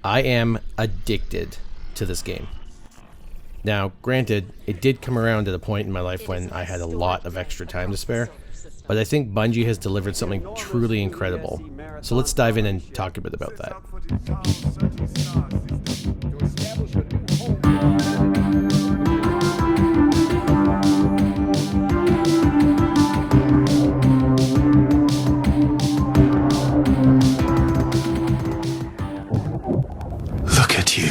I am addicted to this game. Now, granted, it did come around at a point in my life when I had a lot of extra time to spare, but I think Bungie has delivered something truly incredible. So let's dive in and talk a bit about that. Look at you.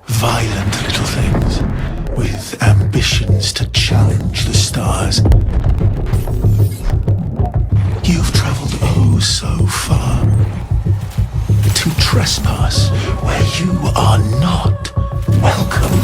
Violent little things with ambitions to challenge the stars. You've traveled oh so far to trespass where you are not welcome.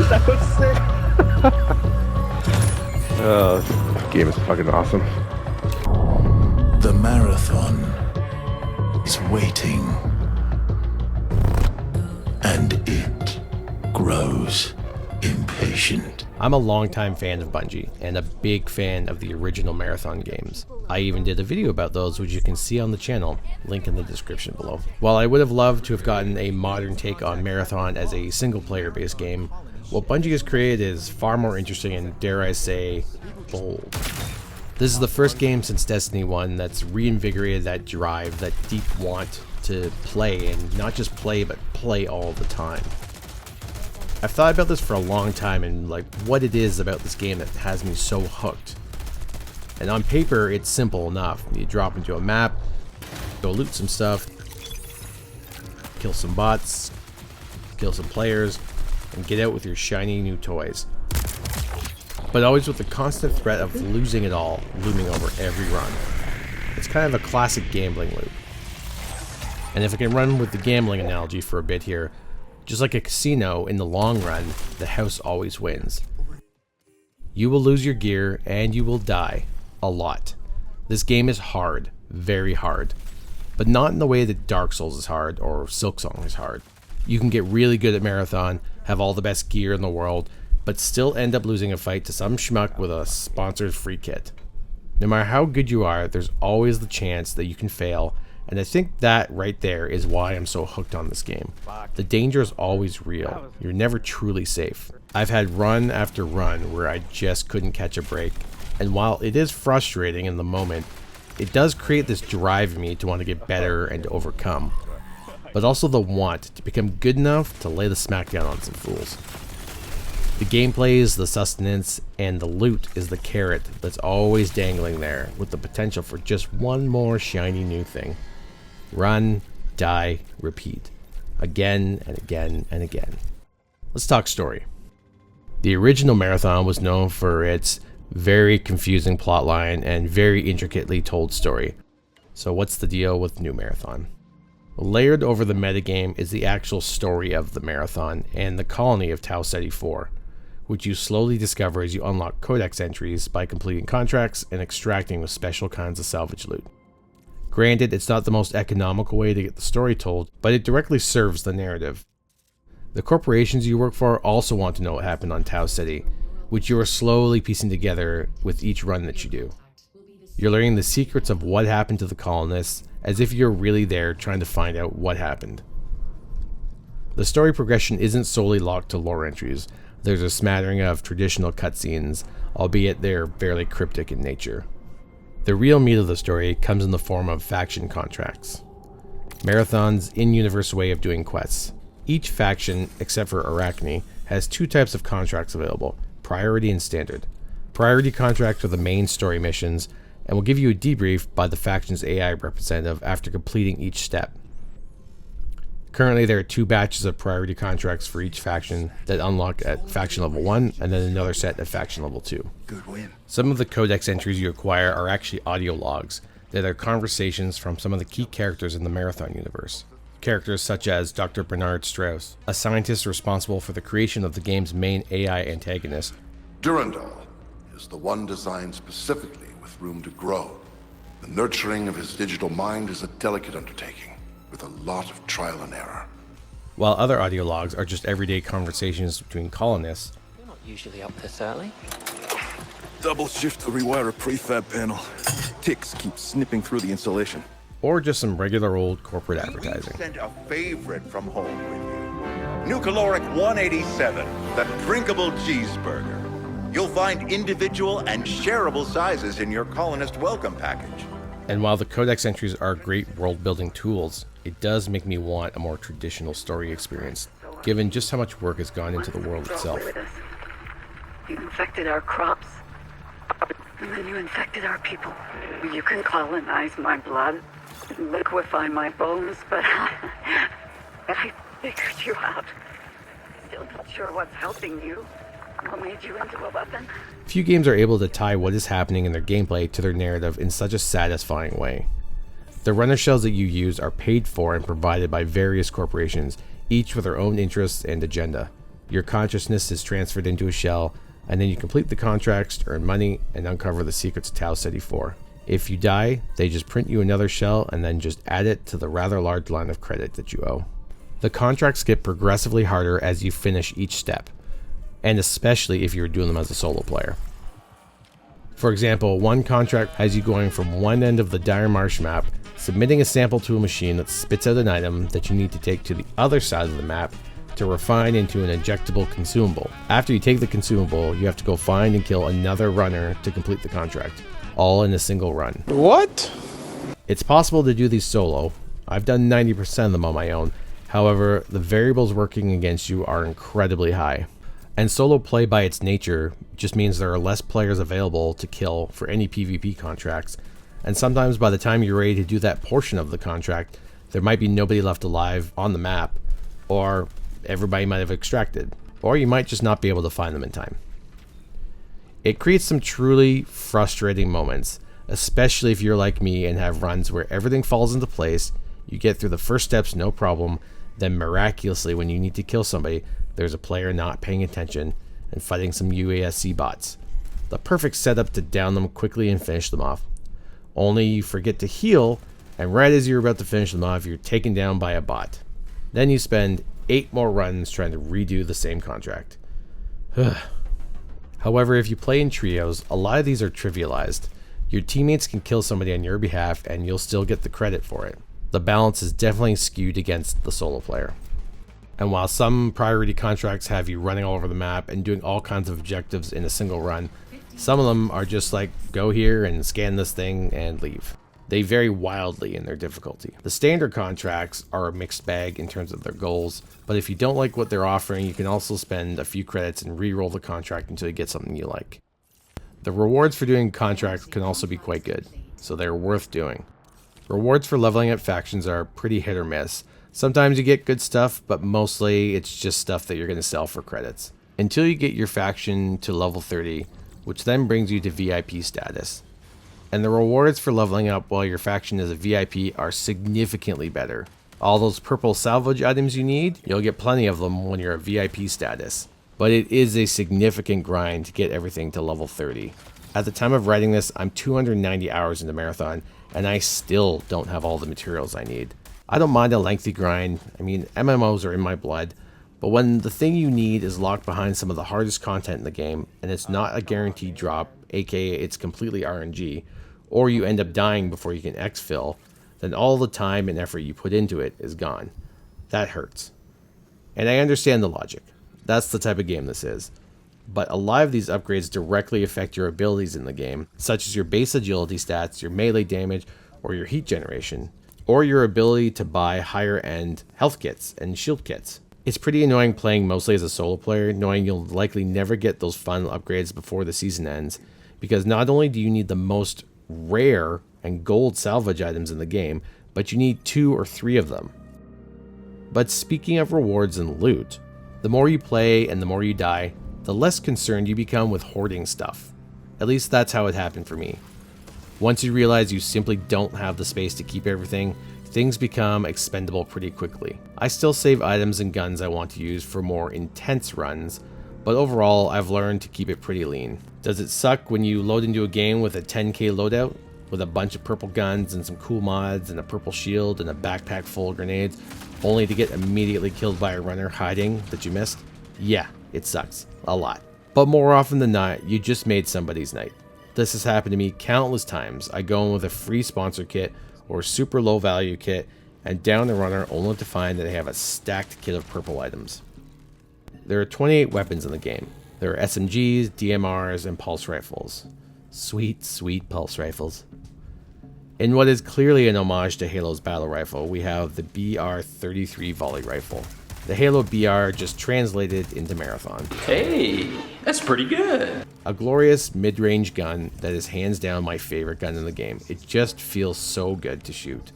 That was sick. Oh, this game is fucking awesome. The marathon is waiting, and it grows impatient. I'm a longtime fan of Bungie, and a big fan of the original Marathon games. I even did a video about those, which you can see on the channel, link in the description below. While I would have loved to have gotten a modern take on Marathon as a single-player based game, what Bungie has created is far more interesting and, dare I say, bold. This is the first game since Destiny 1 that's reinvigorated that drive, that deep want to play, and not just play, but play all the time. I've thought about this for a long time and like what it is about this game that has me so hooked. And on paper, it's simple enough. You drop into a map, go loot some stuff, kill some bots, kill some players, and get out with your shiny new toys. But always with the constant threat of losing it all looming over every run. It's kind of a classic gambling loop. And if I can run with the gambling analogy for a bit here, just like a casino, in the long run, the house always wins. You will lose your gear and you will die. A lot. This game is hard. Very hard. But not in the way that Dark Souls is hard or Silksong is hard. You can get really good at Marathon, have all the best gear in the world, but still end up losing a fight to some schmuck with a sponsored free kit. No matter how good you are, there's always the chance that you can fail, and I think that right there is why I'm so hooked on this game. The danger is always real. You're never truly safe. I've had run after run where I just couldn't catch a break, and while it is frustrating in the moment, it does create this drive in me to want to get better and to overcome, but also the want to become good enough to lay the smackdown on some fools. The gameplay is the sustenance, and the loot is the carrot that's always dangling there with the potential for just one more shiny new thing. Run, die, repeat. Again and again and again. Let's talk story. The original Marathon was known for its very confusing plotline and very intricately told story. So what's the deal with New Marathon? Layered over the metagame is the actual story of the Marathon and the colony of Tau Ceti 4, which you slowly discover as you unlock codex entries by completing contracts and extracting with special kinds of salvage loot. Granted, it's not the most economical way to get the story told, but it directly serves the narrative. The corporations you work for also want to know what happened on Tau Ceti, which you are slowly piecing together with each run that you do. You're learning the secrets of what happened to the colonists, as if you're really there trying to find out what happened. The story progression isn't solely locked to lore entries. There's a smattering of traditional cutscenes, albeit they're fairly cryptic in nature. The real meat of the story comes in the form of faction contracts. Marathon's in-universe way of doing quests. Each faction, except for Arachne, has two types of contracts available, priority and standard. Priority contracts are the main story missions, and will give you a debrief by the faction's AI representative after completing each step. Currently, there are 2 batches of priority contracts for each faction that unlock at faction level 1, and then another set at faction level 2. Good win. Some of the codex entries you acquire are actually audio logs that are conversations from some of the key characters in the Marathon universe. Characters such as Dr. Bernard Strauss, a scientist responsible for the creation of the game's main AI antagonist. Durandal is the one designed specifically with room to grow. The nurturing of his digital mind is a delicate undertaking, with a lot of trial and error. While other audio logs are just everyday conversations between colonists. You're not usually up this early. Double shift to rewire a prefab panel. Ticks keep snipping through the insulation. Or just some regular old corporate advertising. We sent a favorite from home with you. New Caloric 187, the drinkable cheeseburger. You'll find individual and shareable sizes in your colonist welcome package. And while the codex entries are great world-building tools, it does make me want a more traditional story experience, given just how much work has gone into the world itself. You infected our crops, and then you infected our people. You can colonize my blood, liquefy my bones, but I figured you out. Still not sure what's helping you. What made you into a weapon? Few games are able to tie what is happening in their gameplay to their narrative in such a satisfying way. The runner shells that you use are paid for and provided by various corporations, each with their own interests and agenda. Your consciousness is transferred into a shell, and then you complete the contracts to earn money and uncover the secrets of Tau Ceti 4. If you die, they just print you another shell and then just add it to the rather large line of credit that you owe. The contracts get progressively harder as you finish each step, and especially if you're doing them as a solo player. For example, one contract has you going from one end of the Dire Marsh map, submitting a sample to a machine that spits out an item that you need to take to the other side of the map to refine into an injectable consumable. After you take the consumable, you have to go find and kill another runner to complete the contract, all in a single run. What? It's possible to do these solo. I've done 90% of them on my own. However, the variables working against you are incredibly high. And solo play by its nature just means there are less players available to kill for any PvP contracts, and sometimes by the time you're ready to do that portion of the contract, there might be nobody left alive on the map, or everybody might have extracted, or you might just not be able to find them in time. It creates some truly frustrating moments, especially if you're like me and have runs where everything falls into place, you get through the first steps no problem, then miraculously when you need to kill somebody, there's a player not paying attention and fighting some UASC bots. The perfect setup to down them quickly and finish them off. Only you forget to heal, and right as you're about to finish them off, you're taken down by a bot. Then you spend 8 more runs trying to redo the same contract. However, if you play in trios, a lot of these are trivialized. Your teammates can kill somebody on your behalf and you'll still get the credit for it. The balance is definitely skewed against the solo player. And while some priority contracts have you running all over the map and doing all kinds of objectives in a single run, some of them are just like, go here and scan this thing and leave. They vary wildly in their difficulty. The standard contracts are a mixed bag in terms of their goals, but if you don't like what they're offering, you can also spend a few credits and re-roll the contract until you get something you like. The rewards for doing contracts can also be quite good, so they're worth doing. Rewards for leveling up factions are pretty hit or miss. Sometimes you get good stuff, but mostly it's just stuff that you're going to sell for credits. Until you get your faction to level 30, which then brings you to VIP status. And the rewards for leveling up while your faction is a VIP are significantly better. All those purple salvage items you need, you'll get plenty of them when you're a VIP status. But it is a significant grind to get everything to level 30. At the time of writing this, I'm 290 hours into Marathon, and I still don't have all the materials I need. I don't mind a lengthy grind. I mean, MMOs are in my blood, but when the thing you need is locked behind some of the hardest content in the game, and it's not a guaranteed drop, aka it's completely RNG, or you end up dying before you can exfil, then all the time and effort you put into it is gone. That hurts. And I understand the logic. That's the type of game this is. But a lot of these upgrades directly affect your abilities in the game, such as your base agility stats, your melee damage, or your heat generation, or your ability to buy higher end health kits and shield kits. It's pretty annoying playing mostly as a solo player, knowing you'll likely never get those final upgrades before the season ends, because not only do you need the most rare and gold salvage items in the game, but you need 2 or 3 of them. But speaking of rewards and loot, the more you play and the more you die, the less concerned you become with hoarding stuff. At least that's how it happened for me. Once you realize you simply don't have the space to keep everything, things become expendable pretty quickly. I still save items and guns I want to use for more intense runs, but overall I've learned to keep it pretty lean. Does it suck when you load into a game with a 10k loadout, with a bunch of purple guns and some cool mods and a purple shield and a backpack full of grenades, only to get immediately killed by a runner hiding that you missed? Yeah, it sucks. A lot. But more often than not, you just made somebody's night. This has happened to me countless times. I go in with a free sponsor kit or super low value kit and down the runner only to find that they have a stacked kit of purple items. There are 28 weapons in the game. There are SMGs, DMRs, and pulse rifles. Sweet, sweet pulse rifles. In what is clearly an homage to Halo's battle rifle, we have the BR-33 volley rifle. The Halo BR just translated into Marathon. Hey, that's pretty good. A glorious mid-range gun that is hands down my favorite gun in the game. It just feels so good to shoot.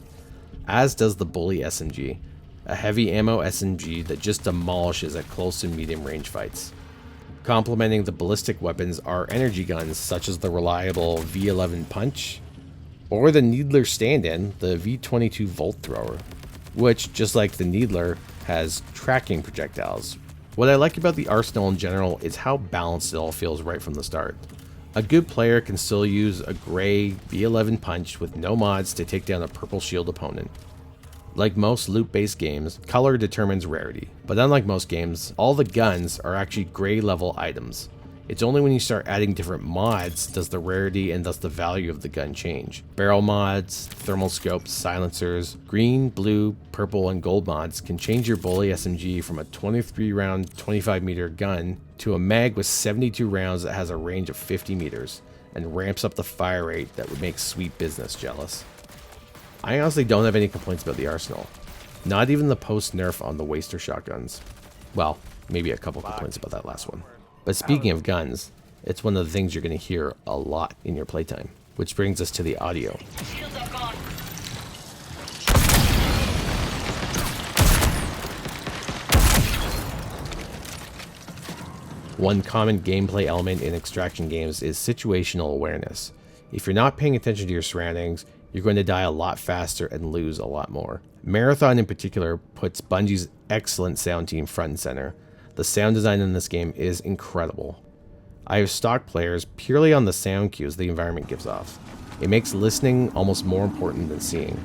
As does the Bully SMG, a heavy ammo SMG that just demolishes at close and medium range fights. Complementing the ballistic weapons are energy guns such as the reliable V11 Punch, or the Needler stand-in, the V22 Volt Thrower, which, just like the Needler, has tracking projectiles. What I like about the arsenal in general is how balanced it all feels right from the start. A good player can still use a gray V11 Punch with no mods to take down a purple shield opponent. Like most loot-based games, color determines rarity, but unlike most games, all the guns are actually gray level items. It's only when you start adding different mods does the rarity and thus the value of the gun change. Barrel mods, thermal scopes, silencers, green, blue, purple, and gold mods can change your Bully SMG from a 23 round 25 meter gun to a mag with 72 rounds that has a range of 50 meters and ramps up the fire rate that would make sweet business jealous. I honestly don't have any complaints about the arsenal. Not even the post-nerf on the Waster shotguns. Well, maybe a couple complaints about that last one. But speaking of guns, it's one of the things you're going to hear a lot in your playtime. Which brings us to the audio. One common gameplay element in extraction games is situational awareness. If you're not paying attention to your surroundings, you're going to die a lot faster and lose a lot more. Marathon in particular puts Bungie's excellent sound team front and center. The sound design in this game is incredible. I have stocked players purely on the sound cues the environment gives off. It makes listening almost more important than seeing.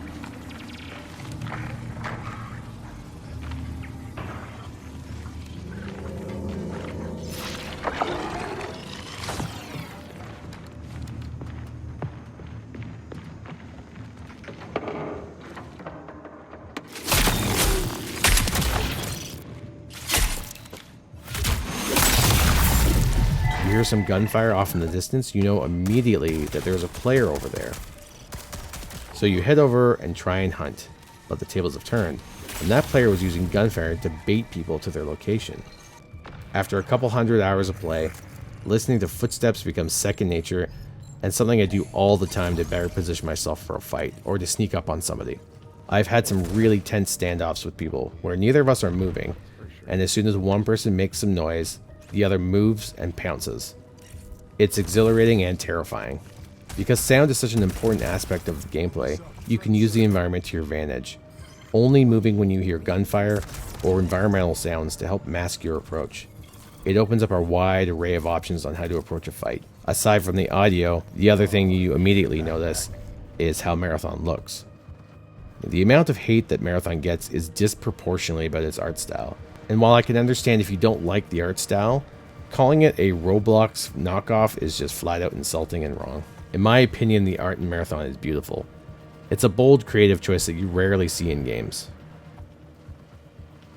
You hear some gunfire off in the distance, you know immediately that there's a player over there. So you head over and try and hunt, but the tables have turned, and that player was using gunfire to bait people to their location. After a couple hundred hours of play, listening to footsteps becomes second nature, and something I do all the time to better position myself for a fight, or to sneak up on somebody. I've had some really tense standoffs with people, where neither of us are moving, and as soon as one person makes some noise, the other moves and pounces. It's exhilarating and terrifying. Because sound is such an important aspect of the gameplay, you can use the environment to your advantage, only moving when you hear gunfire or environmental sounds to help mask your approach. It opens up a wide array of options on how to approach a fight. Aside from the audio, the other thing you immediately notice is how Marathon looks. The amount of hate that Marathon gets is disproportionately about its art style. And while I can understand if you don't like the art style, calling it a Roblox knockoff is just flat out insulting and wrong. In my opinion, the art in Marathon is beautiful. It's a bold, creative choice that you rarely see in games.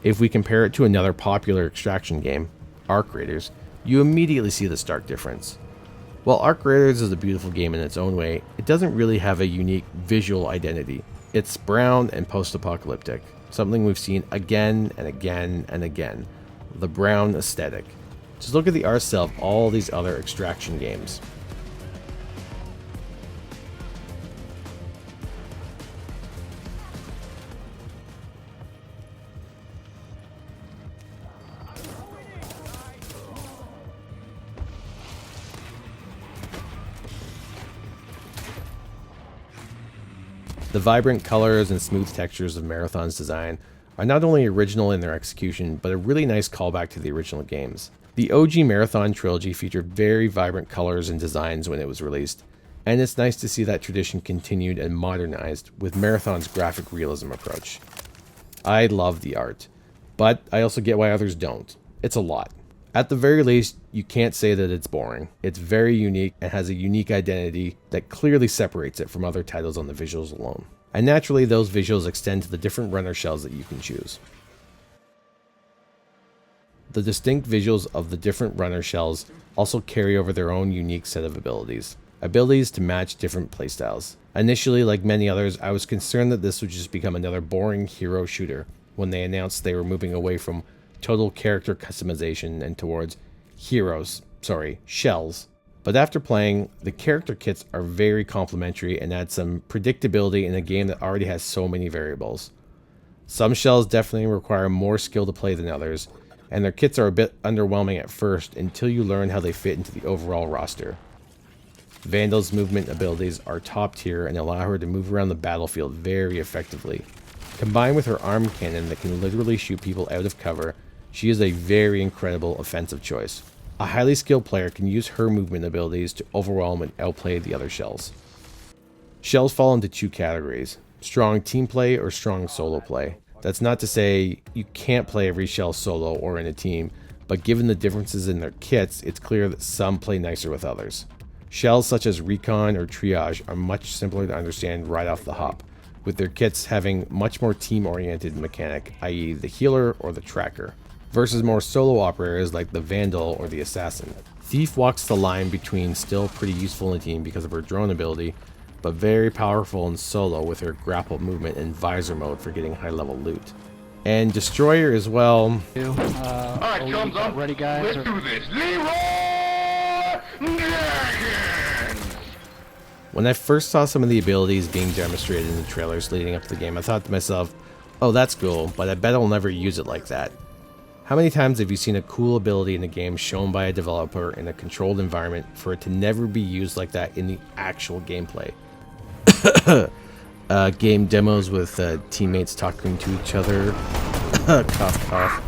If we compare it to another popular extraction game, Arc Raiders, you immediately see the stark difference. While Arc Raiders is a beautiful game in its own way, it doesn't really have a unique visual identity. It's brown and post-apocalyptic, something we've seen again and again and again. The brown aesthetic. Just look at the art style of all these other extraction games. The vibrant colors and smooth textures of Marathon's design are not only original in their execution, but a really nice callback to the original games. The OG Marathon trilogy featured very vibrant colors and designs when it was released, and it's nice to see that tradition continued and modernized with Marathon's graphic realism approach. I love the art, but I also get why others don't. It's a lot. At the very least, you can't say that it's boring. It's very unique and has a unique identity that clearly separates it from other titles on the visuals alone. And naturally, those visuals extend to the different runner shells that you can choose. The distinct visuals of the different runner shells also carry over their own unique set of abilities to match different playstyles. Initially, like many others, I was concerned that this would just become another boring hero shooter when they announced they were moving away from total character customization and towards shells. But after playing, the character kits are very complementary and add some predictability in a game that already has so many variables. Some shells definitely require more skill to play than others, and their kits are a bit underwhelming at first until you learn how they fit into the overall roster. Vandal's movement abilities are top tier and allow her to move around the battlefield very effectively. Combined with her arm cannon that can literally shoot people out of cover, she is a very incredible offensive choice. A highly skilled player can use her movement abilities to overwhelm and outplay the other shells. Shells fall into two categories: strong team play or strong solo play. That's not to say you can't play every shell solo or in a team, but given the differences in their kits, it's clear that some play nicer with others. Shells such as Recon or Triage are much simpler to understand right off the hop, with their kits having much more team-oriented mechanic, i.e. the healer or the tracker, versus more solo operators like the Vandal or the Assassin. Thief walks the line between still pretty useful in a team because of her drone ability, but very powerful in solo with her grapple movement and visor mode for getting high-level loot. And Destroyer as well. Alright, thumbs up. Ready, guys? Let's do this. Leroy Jenkins! When I first saw some of the abilities being demonstrated in the trailers leading up to the game, I thought to myself, oh, that's cool, but I bet I'll never use it like that. How many times have you seen a cool ability in a game shown by a developer in a controlled environment for it to never be used like that in the actual gameplay? Game demos with teammates talking to each other. Cough, cough.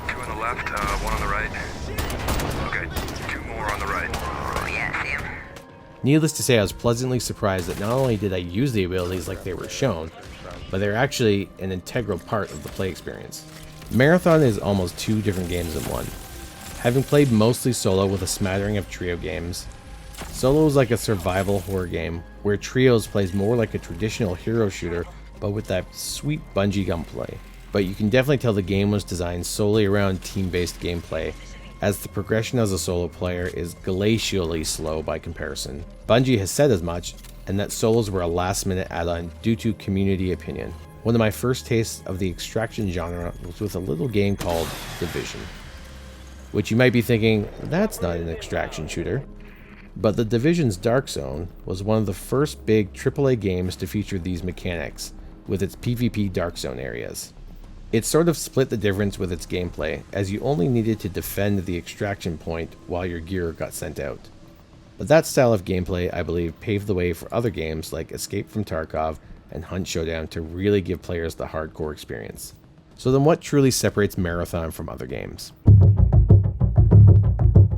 Two on the left, one on the right. Okay, two more on the right. Oh yeah, see him. Needless to say, I was pleasantly surprised that not only did I use the abilities like they were shown, but they're actually an integral part of the play experience. Marathon is almost two different games in one. Having played mostly solo with a smattering of trio games, solo is like a survival horror game, where trios plays more like a traditional hero shooter, but with that sweet Bungie gunplay. But you can definitely tell the game was designed solely around team-based gameplay, as the progression as a solo player is glacially slow by comparison. Bungie has said as much, and that solos were a last-minute add-on due to community opinion. One of my first tastes of the extraction genre was with a little game called Division, which you might be thinking, that's not an extraction shooter. But the Division's Dark Zone was one of the first big AAA games to feature these mechanics, with its PvP Dark Zone areas. It sort of split the difference with its gameplay, as you only needed to defend the extraction point while your gear got sent out. But that style of gameplay, I believe, paved the way for other games like Escape from Tarkov and Hunt Showdown to really give players the hardcore experience. So then what truly separates Marathon from other games?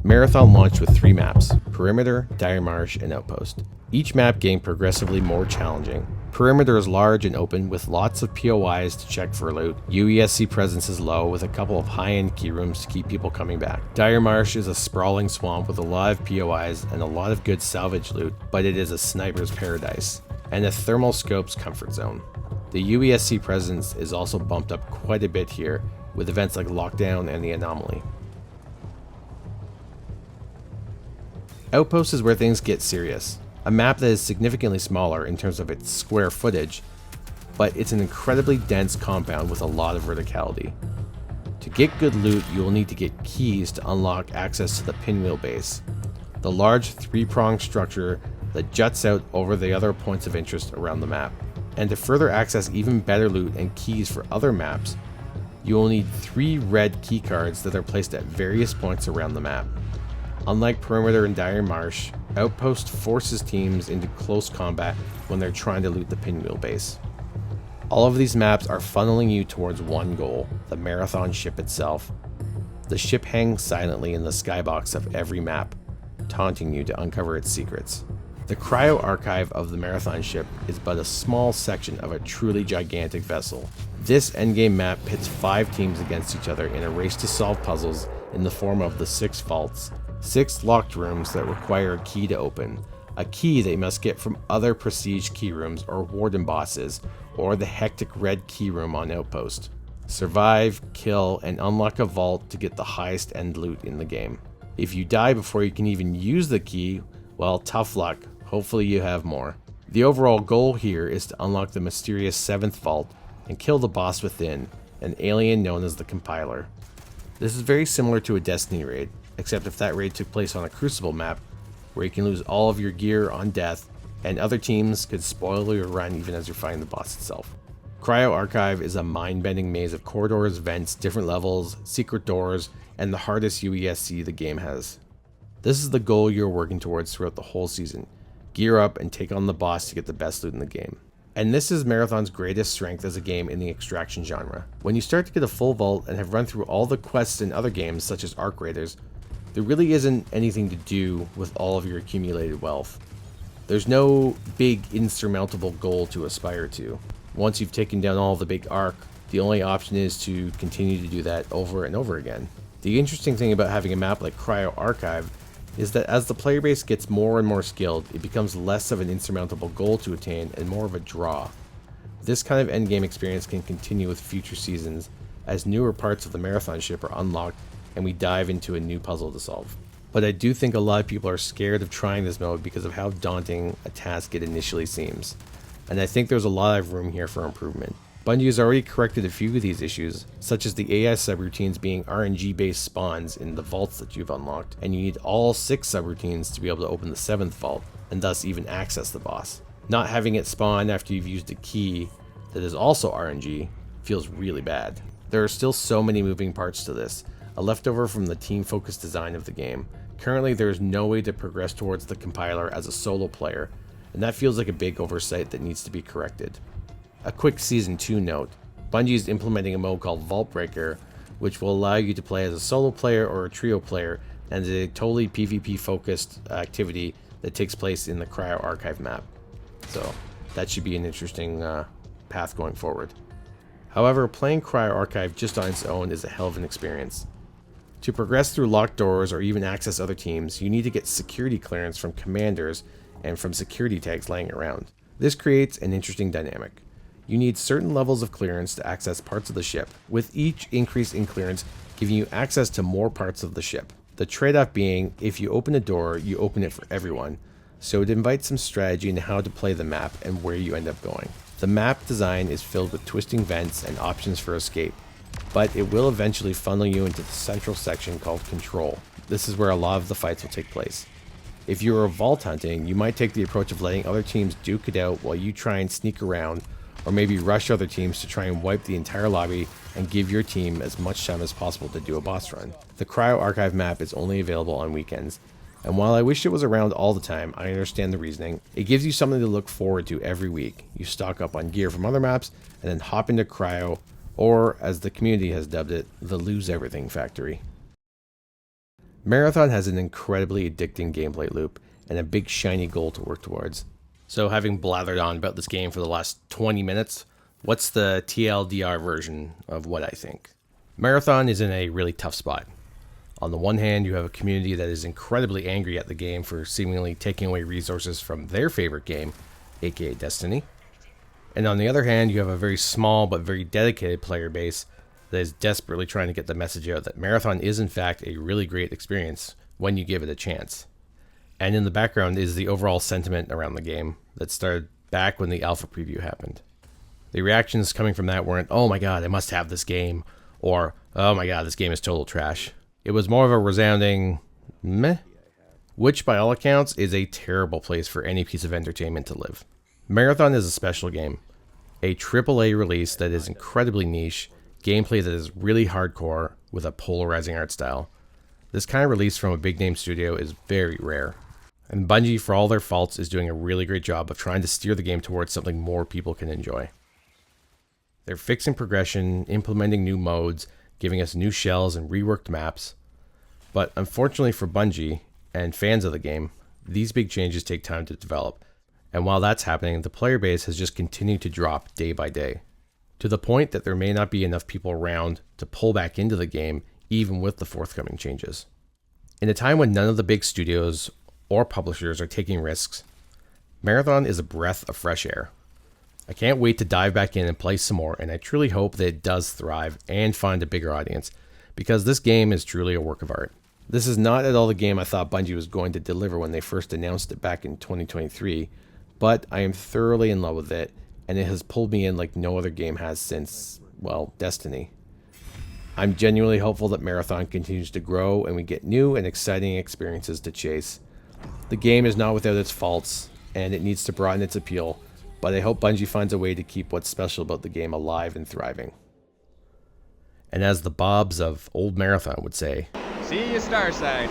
Marathon launched with 3 maps: Perimeter, Dire Marsh, and Outpost. Each map getting progressively more challenging. Perimeter is large and open with lots of POIs to check for loot. UESC presence is low with a couple of high-end key rooms to keep people coming back. Dire Marsh is a sprawling swamp with a lot of POIs and a lot of good salvage loot, but it is a sniper's paradise, and a thermal scope's comfort zone. The UESC presence is also bumped up quite a bit here, with events like Lockdown and the Anomaly. Outpost is where things get serious. A map that is significantly smaller in terms of its square footage, but it's an incredibly dense compound with a lot of verticality. To get good loot, you will need to get keys to unlock access to the pinwheel base, the large three-pronged structure that juts out over the other points of interest around the map. And to further access even better loot and keys for other maps, you will need 3 red keycards that are placed at various points around the map. Unlike Perimeter and Dire Marsh, Outpost forces teams into close combat when they're trying to loot the pinwheel base. All of these maps are funneling you towards one goal, the Marathon ship itself. The ship hangs silently in the skybox of every map, taunting you to uncover its secrets. The Cryo Archive of the Marathon ship is but a small section of a truly gigantic vessel. This endgame map pits 5 teams against each other in a race to solve puzzles in the form of the 6 vaults, 6 locked rooms that require a key to open, a key they must get from other prestige key rooms or warden bosses, or the hectic red key room on Outpost. Survive, kill, and unlock a vault to get the highest end loot in the game. If you die before you can even use the key, well, tough luck. Hopefully you have more. The overall goal here is to unlock the mysterious 7th vault and kill the boss within, an alien known as the Compiler. This is very similar to a Destiny raid, except if that raid took place on a Crucible map, where you can lose all of your gear on death, and other teams could spoil your run even as you're fighting the boss itself. Cryo Archive is a mind-bending maze of corridors, vents, different levels, secret doors, and the hardest UESC the game has. This is the goal you're working towards throughout the whole season. Gear up and take on the boss to get the best loot in the game. And this is Marathon's greatest strength as a game in the extraction genre. When you start to get a full vault and have run through all the quests in other games such as Arc Raiders, there really isn't anything to do with all of your accumulated wealth. There's no big insurmountable goal to aspire to. Once you've taken down all of the big arc, the only option is to continue to do that over and over again. The interesting thing about having a map like Cryo Archive is that as the player base gets more and more skilled, it becomes less of an insurmountable goal to attain and more of a draw. This kind of endgame experience can continue with future seasons as newer parts of the Marathon ship are unlocked and we dive into a new puzzle to solve. But I do think a lot of people are scared of trying this mode because of how daunting a task it initially seems, and I think there's a lot of room here for improvement. Bungie has already corrected a few of these issues, such as the AI subroutines being RNG based spawns in the vaults that you've unlocked, and you need all 6 subroutines to be able to open the 7th vault, and thus even access the boss. Not having it spawn after you've used a key that is also RNG feels really bad. There are still so many moving parts to this, a leftover from the team-focused design of the game. Currently there is no way to progress towards the Compiler as a solo player, and that feels like a big oversight that needs to be corrected. A quick Season 2 note, Bungie is implementing a mode called Vault Breaker, which will allow you to play as a solo player or a trio player, and is a totally PvP focused activity that takes place in the Cryo Archive map. So that should be an interesting path going forward. However, playing Cryo Archive just on its own is a hell of an experience. To progress through locked doors or even access other teams, you need to get security clearance from commanders and from security tags laying around. This creates an interesting dynamic. You need certain levels of clearance to access parts of the ship, with each increase in clearance giving you access to more parts of the ship. The trade-off being, if you open a door, you open it for everyone, so it invites some strategy in how to play the map and where you end up going. The map design is filled with twisting vents and options for escape, but it will eventually funnel you into the central section called Control. This is where a lot of the fights will take place. If you are vault hunting, you might take the approach of letting other teams duke it out while you try and sneak around, or maybe rush other teams to try and wipe the entire lobby and give your team as much time as possible to do a boss run. The Cryo Archive map is only available on weekends, and while I wish it was around all the time, I understand the reasoning. It gives you something to look forward to every week. You stock up on gear from other maps, and then hop into Cryo, or as the community has dubbed it, the Lose Everything Factory. Marathon has an incredibly addicting gameplay loop, and a big shiny goal to work towards. So having blathered on about this game for the last 20 minutes, what's the TLDR version of what I think? Marathon is in a really tough spot. On the one hand, you have a community that is incredibly angry at the game for seemingly taking away resources from their favorite game, aka Destiny. And on the other hand, you have a very small but very dedicated player base that is desperately trying to get the message out that Marathon is in fact a really great experience when you give it a chance. And in the background is the overall sentiment around the game that started back when the alpha preview happened. The reactions coming from that weren't, "Oh my god, I must have this game," or "Oh my god, this game is total trash." It was more of a resounding meh, which by all accounts is a terrible place for any piece of entertainment to live. Marathon is a special game, a AAA release that is incredibly niche, gameplay that is really hardcore with a polarizing art style. This kind of release from a big name studio is very rare. And Bungie, for all their faults, is doing a really great job of trying to steer the game towards something more people can enjoy. They're fixing progression, implementing new modes, giving us new shells and reworked maps. But unfortunately for Bungie and fans of the game, these big changes take time to develop. And while that's happening, the player base has just continued to drop day by day, to the point that there may not be enough people around to pull back into the game, even with the forthcoming changes. In a time when none of the big studios or publishers are taking risks, Marathon is a breath of fresh air. I can't wait to dive back in and play some more, and I truly hope that it does thrive and find a bigger audience, because this game is truly a work of art. This is not at all the game I thought Bungie was going to deliver when they first announced it back in 2023, but I am thoroughly in love with it, and it has pulled me in like no other game has since, well, Destiny. I'm genuinely hopeful that Marathon continues to grow and we get new and exciting experiences to chase. The game is not without its faults, and it needs to broaden its appeal, but I hope Bungie finds a way to keep what's special about the game alive and thriving. And as the Bobs of old Marathon would say, see you, Starside.